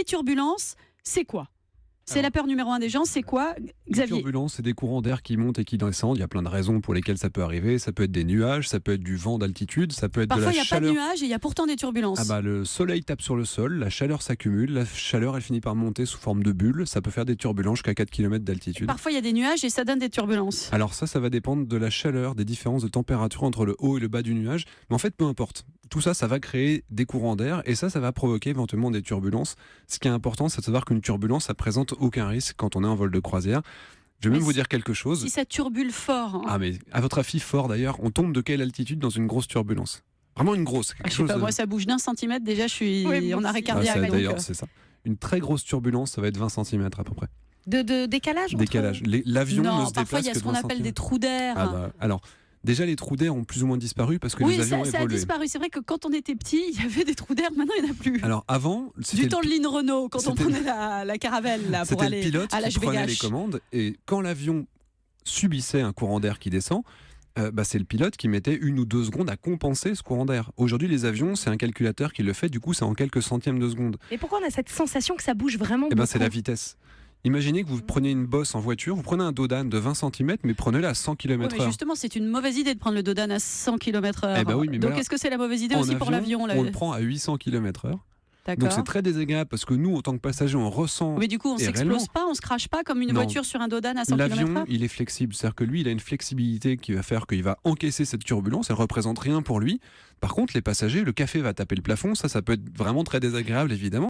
turbulences, c'est quoi ? C'est la peur numéro 1 des gens, c'est quoi, Xavier ? Les turbulences, c'est des courants d'air qui montent et qui descendent. Il y a plein de raisons pour lesquelles ça peut arriver. Ça peut être des nuages, ça peut être du vent d'altitude, ça peut être Parfois, de la chaleur. Parfois, il n'y a pas de nuages et il y a pourtant des turbulences. Le soleil tape sur le sol, la chaleur s'accumule, la chaleur, elle finit par monter sous forme de bulles. Ça peut faire des turbulences jusqu'à 4 km d'altitude. Parfois, il y a des nuages et ça donne des turbulences. Alors ça va dépendre de la chaleur, des différences de température entre le haut et le bas du nuage. Mais en fait, peu importe. Tout ça, ça va créer des courants d'air et ça va provoquer éventuellement des turbulences. Ce qui est important, c'est de savoir qu'une turbulence, ça présente aucun risque quand on est en vol de croisière. Je vais même vous dire quelque chose. Si ça turbule fort. Ah, mais à votre avis, fort d'ailleurs, on tombe de quelle altitude dans une grosse turbulence ? Vraiment une grosse. Je sais pas, moi, ça bouge d'1 centimètre. Déjà, je suis en arrêt cardiaque. D'ailleurs, c'est ça. Une très grosse turbulence, ça va être 20 cm à peu près. De décalage Décalage. L'avion ne se déplace parfois, il y a que ce qu'on 20 appelle cm. des trous d'air. Alors, déjà, les trous d'air ont plus ou moins disparu parce que les avions ça a évolué. disparu. C'est vrai que quand on était petit, il y avait des trous d'air. Maintenant, il n'y en a plus. Alors, avant, du temps de Lynn Renault, quand on prenait la caravelle là, pour aller à la qui prenait les commandes. Et quand l'avion subissait un courant d'air qui descend, c'est le pilote qui mettait 1 ou 2 secondes à compenser ce courant d'air. Aujourd'hui, les avions, c'est un calculateur qui le fait. Du coup, c'est en quelques centièmes de seconde. Et pourquoi on a cette sensation que ça bouge vraiment beaucoup ? C'est la vitesse. Imaginez que vous preniez une bosse en voiture, vous prenez un dos d'âne de 20 cm, mais prenez-le à 100 km/h. Mais justement, c'est une mauvaise idée de prendre le dos d'âne à 100 km/h. Donc, est-ce que c'est la mauvaise idée aussi pour l'avion ? On le prend à 800 km/h. Donc c'est très désagréable parce que nous, en tant que passagers, on ressent. Mais du coup, on s'explose pas, on se crache pas comme une voiture sur un dos d'âne à 100 km/h. L'avion, il est flexible, c'est-à-dire que lui, il a une flexibilité qui va faire qu'il va encaisser cette turbulence. Elle représente rien pour lui. Par contre, les passagers, le café va taper le plafond. Ça peut être vraiment très désagréable, évidemment.